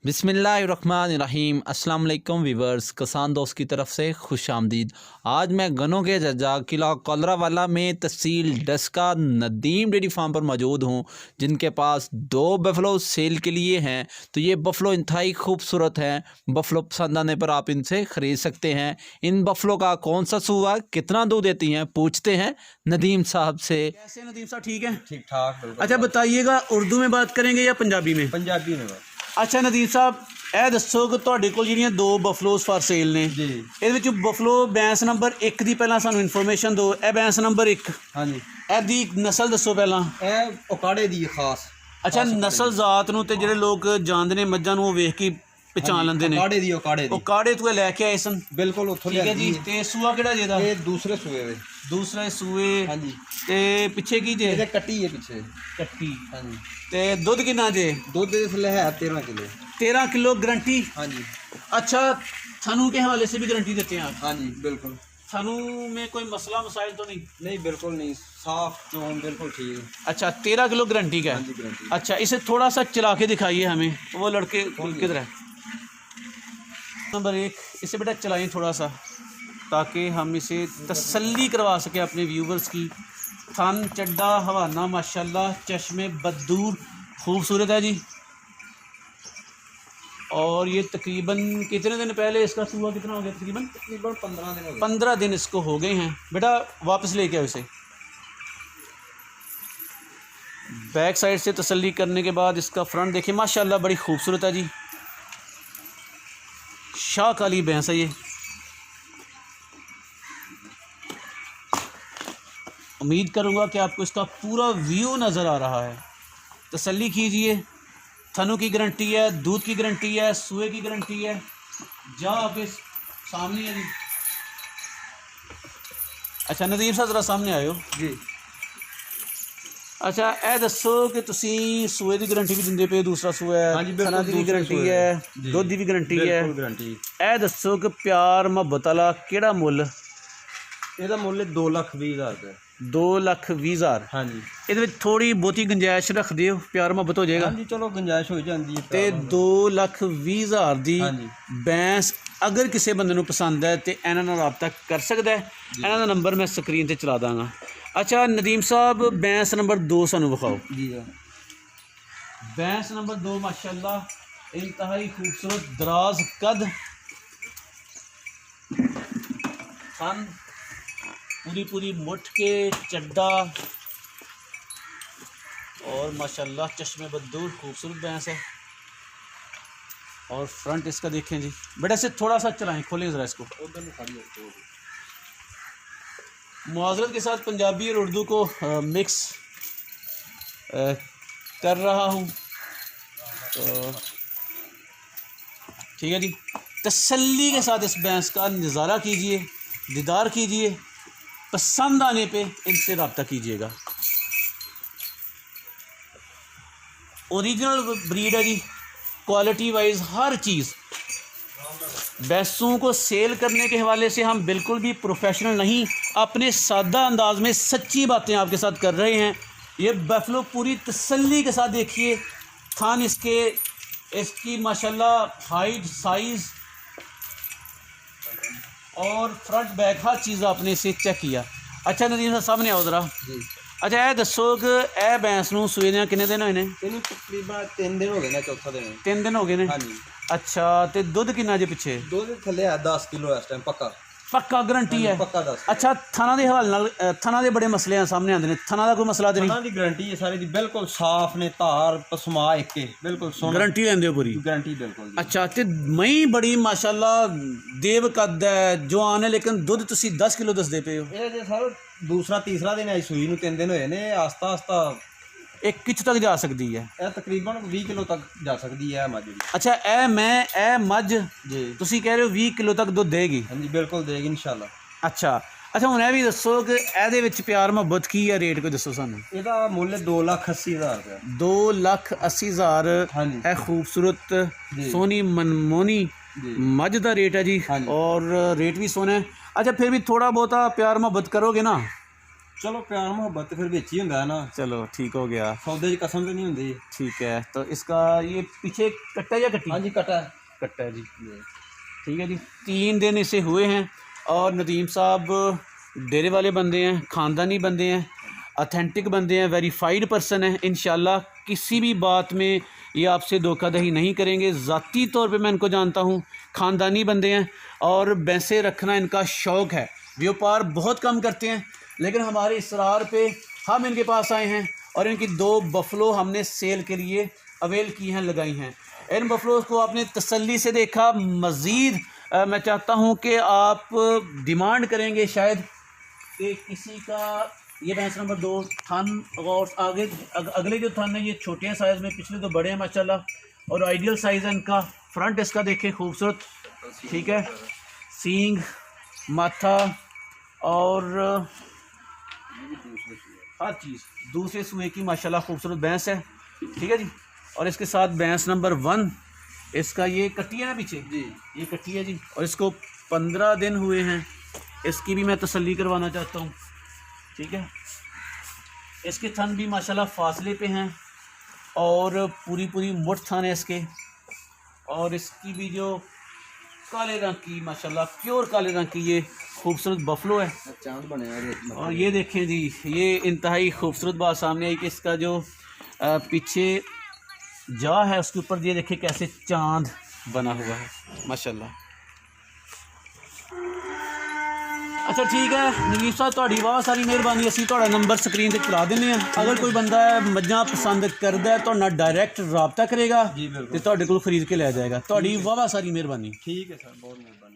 बिस्मिल्लाहिर्रहमानिर्रहीम। अस्सलाम वालेकुम वीवर्स, किसान दोस्त की तरफ से खुश आमदीद। आज मैं गनों के जजा किला कोलरावाला में तहसील डस्का नदीम डेयरी फार्म पर मौजूद हूँ, जिनके पास 2 बफलो सेल के लिए हैं। तो ये बफलो इंतहाई खूबसूरत हैं। बफलो पसंद आने पर आप इनसे ख़रीद सकते हैं। इन बफलो का कौन सा सूआ कितना दूध देती हैं, पूछते हैं नदीम साहब से। कैसे नदीम साहब, ठीक है? ठीक ठाक। अच्छा बताइएगा, उर्दू में बात करेंगे या पंजाबी में? पंजाबी में बात। अच्छा नदीम साहब, ਇਹ ਦੱਸੋ ਕਿ ਤੁਹਾਡੇ ਕੋਲ ਜਿਹੜੀਆਂ 2 ਬਫਲੋਸ ਫਾਰ ਸੇਲ ਨੇ ਜੀ, ਇਹਦੇ ਵਿੱਚ ਬਫਲੋ ਬੈਂਸ ਨੰਬਰ 1 ਦੀ ਪਹਿਲਾਂ ਸਾਨੂੰ ਇਨਫੋਰਮੇਸ਼ਨ ਦਿਓ। ਇਹ ਬੈਂਸ ਨੰਬਰ 1, ਹਾਂਜੀ, ਇਹਦੀ ਨਸਲ ਦੱਸੋ ਪਹਿਲਾਂ। ਇਹ ਉਕਾੜੇ ਦੀ ਖਾਸ। ਅੱਛਾ, ਨਸਲ ਜ਼ਾਤ ਨੂੰ ਤੇ ਜਿਹੜੇ ਲੋਕ ਜਾਣਦੇ ਨੇ ਮੱਝਾਂ ਨੂੰ ਉਹ ਵੇਖ ਕੇ ਪਛਾਣ ਲੈਂਦੇ ਨੇ। ਉਕਾੜੇ ਦੀ ਉਹ ਕਾੜੇ ਤੋਂ ਲੈ ਕੇ ਆਏ ਸਨ। ਬਿਲਕੁਲ ਉੱਥੋਂ ਠੀਕ ਹੈ ਜੀ। ਤੇ ਸੂਆ ਕਿਹੜਾ ਜਿਹਦਾ? ਇਹ ਦੂਸਰੇ ਸੂਏ ਵੇ। ਦੂਸਰੇ ਸੂਏ। ਹਾਂਜੀ। ਤੇ ਪਿੱਛੇ ਕੀ ਜੇ? ਇਹਦੇ ਕੱਟੀ ਹੈ ਪਿੱਛੇ। ਕੱਟੀ। ਹਾਂਜੀ। ਤੇ ਦੁੱਧ ਕਿੰਨਾ ਜੇ? ਦੁੱਧ ਦੇ ਥੱਲੇ ਹੈ 13 किलो। 13 kilo guarantee. हाँ जी। अच्छा, थानू के हवाले से भी गारंटी देते हैं आप? हाँ जी बिल्कुल। थानू में कोई मसला मसाइल तो नहीं? नहीं बिल्कुल नहीं, साफ चोन बिल्कुल ठीक है। अच्छा, 13 किलो गारंटी का हाँ है। जी गारंटी। अच्छा, इसे थोड़ा सा चला के दिखाइए हमें, वो लड़के किधर है? नंबर 1, इसे बेटा चलाइए थोड़ा सा, ताकि हम इसे तसल्ली करवा सकें अपने व्यूवर्स की। थन चड्डा हवाना माशाल्लाह, चश्मे बदूर खूबसूरत है जी। और ये तकरीबन कितने दिन पहले इसका सूआ कितना हो गया? तकरीबन 15 दिन हो गए। 15 दिन इसको हो गए हैं। बेटा वापस लेके आओ इसे। बैक साइड से तसल्ली करने के बाद इसका फ्रंट देखिए, माशाल्लाह बड़ी खूबसूरत है जी। शाह काली भैंस है ये। उम्मीद करूँगा कि आपको इसका पूरा व्यू नज़र आ रहा है। तसल्ली कीजिए। थनों की गारंटी है, दूध की गारंटी है, सूए की गारंटी है। जा आपके सामने है जी। अच्छा नदीम साहब ज़रा सामने आयो जी। अच्छा, ਇਹ ਦੱਸੋ ਕਿ ਤੁਸੀਂ ਸੂਏ ਦੀ ਗਾਰੰਟੀ ਵੀ ਦਿੰਦੇ ਪਏ, ਦੂਸਰਾ ਸੂਆ ਹੈ। ਹਾਂਜੀ ਬਿਲਕੁਲ। ਥਣਾ ਦੀ ਵੀ ਗਾਰੰਟੀ ਹੈ, ਦੁੱਧ ਦੀ ਵੀ ਗਾਰੰਟੀ ਹੈ। ਬਿਲਕੁਲ ਗਾਰੰਟੀ। ਇਹ ਦੱਸੋ ਕਿ ਪਿਆਰ ਮੁਹੱਬਤ ਵਾਲਾ ਕਿਹੜਾ ਮੁੱਲ? ਇਹਦਾ ਮੁੱਲ 2,20,000 ਰੁਪਏ। 2,20,000। हाँ जी। ਇਹਦੇ ਵਿੱਚ ਥੋੜੀ ਬਹੁਤੀ ਗੁੰਜਾਇਸ਼ ਰੱਖ ਦਿਓ, ਪਿਆਰ ਮੁਹੱਬਤ ਹੋ ਜਾਏਗਾ। हाँ जी चलो गुंजाइश हो जाती है। ਤੇ 2,20,000 ਦੀ ਹਾਂਜੀ। ਬੈਂਸ ਅਗਰ ਕਿਸੇ ਬੰਦੇ ਨੂੰ ਪਸੰਦ ਹੈ ਤੇ ਇਹਨਾਂ ਨਾਲ ਰਾਬਤਾ ਕਰ ਸਕਦਾ ਹੈ। ਇਹਨਾਂ ਦਾ ਨੰਬਰ ਮੈਂ ਸਕਰੀਨ ਤੇ ਚਲਾ ਦਾਂਗਾ। अच्छा नदीम साहब, भैंस नंबर 2 सानू विखाओ जी। भैंस नंबर 2 माशाल्लाह इंतहाई खूबसूरत, दराज कद, सन पूरी मुठ के चड्डा और माशाल्लाह चश्मे बदूर खूबसूरत भैंस है। और फ्रंट इसका देखें जी। बेटा से थोड़ा सा चलाएं, खोलें ज़रा इसको। मुआज़रत के साथ पंजाबी और उर्दू को मिक्स कर रहा हूँ, तो ठीक है जी। तसल्ली के साथ इस भैंस का नज़ारा कीजिए, दीदार कीजिए, पसंद आने पे इनसे रब्ता कीजिएगा। ओरिजिनल ब्रीड है जी, क्वालिटी वाइज हर चीज़। भैंसों को सेल करने के हवाले से हम बिल्कुल भी प्रोफेशनल नहीं, अपने सादा अंदाज में सच्ची बातें आपके साथ कर रहे हैं। ये बफलो पूरी तसल्ली के साथ देखिए, थान इसकी माशाल्लाह हाइट, साइज़ और फ्रंट बैक हर चीज़ आपने इसे चेक किया। अच्छा नदीम साहब सामने आओ ज़रा। अच्छा ਇਹ ਦੱਸੋ ਕਿ ਇਹ ਭੈਂਸ ਨੂੰ ਸੂਏ ਦੀਆਂ ਕਿੰਨੇ ਦਿਨ ਹੋਏ ਨੇ? ਇਹਨੂੰ ਤਕਰੀਬਨ 3 ਦਿਨ ਹੋ ਗਏ ਨੇ, ਚੌਥਾ ਦਿਨ। 3 ਦਿਨ ਹੋ ਗਏ ਨੇ। ਹਾਂਜੀ। अच्छा, तो दुध कितना जे पिछे? ਦੁੱਧ ਥੱਲੇ ਹੈ 10 किलो इस टाइम पक्का। पक्का गारंटी है? पक्का 10। अच्छा, थना के हवाले नाल थना के बड़े मसले सामने आते हैं, थना का कोई मसला तो नहीं? थना की गारंटी है सारी दी, बिल्कुल साफ ने, धार पसमा एक के बिल्कुल सोना। गारंटी लेंदे हो पूरी? गारंटी बिल्कुल। अच्छा, तो मई बड़ी माशाल्लाह देव कद है, जवान है, लेकिन दुध तुसी 10 किलो दसदे पे हो। ये सर दूसरा तीसरा दिन आई सूई नूं 3 दिन होए ने, आस्ता आस्ता एक किच तक जा सकती है? ਇਹ तकरीबन 20 किलो तक जा सकती है मੱਝ। अच्छा, ए मੱਝ जी तुसी कह रहे हो 20 किलो तक दुध देगी? हाँ जी बिल्कुल देगी इंशाल्लाह। अच्छा ਹੁਣ ਇਹ ਵੀ ਦੱਸੋ ਕਿ ਇਹਦੇ ਵਿੱਚ ਪਿਆਰ ਮੁਹੱਬਤ ਕੀ ਹੈ, ਰੇਟ ਕੋਈ ਦੱਸੋ ਸਾਨੂੰ। ਇਹਦਾ ਮੁੱਲ 2,80,000 ਰੁਪਏ। 2,80,000। ਹਾਂਜੀ। ਇਹ ਖੂਬਸੂਰਤ सोनी मनमोनी मझ का रेट है जी, और रेट भी सोना है। अच्छा, फिर भी थोड़ा बहुत प्यार मोहब्बत करोगे ना? चलो प्यार मोहब्बत फिर विच ही हुंदा है ना, चलो ठीक हो गया, सौदे च कसम तो नहीं हुंदी। ठीक है। तो इसका ये पीछे कट्टा या कट्टी? हाँ जी कटा है। कट्टा है जी, ठीक है जी। 3 दिन इसे हुए हैं और नदीम साहब डेरे वाले बंदे हैं, ख़ानदानी बंदे हैं, ऑथेंटिक बंदे हैं, वेरीफाइड पर्सन हैं। इंशाल्लाह किसी भी बात में ये आपसे धोखाधड़ी नहीं करेंगे। ज़ाती तौर पे मैं इनको जानता हूँ, ख़ानदानी बंदे हैं और भैंसे रखना इनका शौक़ है। व्यापार बहुत कम करते हैं, लेकिन हमारे इसरार पे हम इनके पास आए हैं और इनकी 2 बफलो हमने सेल के लिए अवेल की हैं, लगाई हैं। इन बफलोज़ को आपने तसल्ली से देखा। मज़ीद मैं चाहता हूँ कि आप डिमांड करेंगे शायद कि किसी का ये भैंस नंबर 2 थन और आगे अगले जो थन है ये छोटे हैं साइज़ में, पिछले तो बड़े हैं माशाल्लाह और आइडियल साइज़ है इनका। फ्रंट इसका देखें खूबसूरत, ठीक है, सींग, माथा और हर चीज़ दूसरे सूए की माशाल्लाह खूबसूरत भैंस है, ठीक है जी। और इसके साथ भैंस नंबर 1 इसका ये कट्टी है ना पीछे जी, ये कट्टी है जी और इसको 15 दिन हुए हैं। इसकी भी मैं तसल्ली करवाना चाहता हूँ, ठीक है। इसके थन भी माशाल्लाह फासले पे हैं और पूरी मुठ थन है इसके। और इसकी भी जो काले रंग की माशाल्लाह प्योर काले रंग की ये खूबसूरत बफलो है, चांद बने। और ये देखें जी, ये इंतहाई खूबसूरत बात सामने आई कि इसका जो पीछे जा है उसके ऊपर ये देखें कैसे चांद बना हुआ है माशाल्लाह। अच्छा ठीक है नजीब साहब, ਤੁਹਾਡੀ बहुत सारी मेहरबानी। ਅਸੀਂ ਤੁਹਾਡਾ नंबर स्क्रीन ਤੇ ਚਲਾ ਦਿੰਦੇ ਹਾਂ। अगर कोई बंदा मੱਝਾਂ पसंद करता है ਤੁਹਾਡੇ ਨਾਲ डायरैक्ट रबता करेगा जी बिल्कुल, ਤੇ ਤੁਹਾਡੇ ਕੋਲ ਖਰੀਦ ਕੇ ਲੈ ਜਾਏਗਾ। ਤੁਹਾਡੀ बहुत सारी मेहरबानी। ठीक है सर, बहुत मेहरबानी।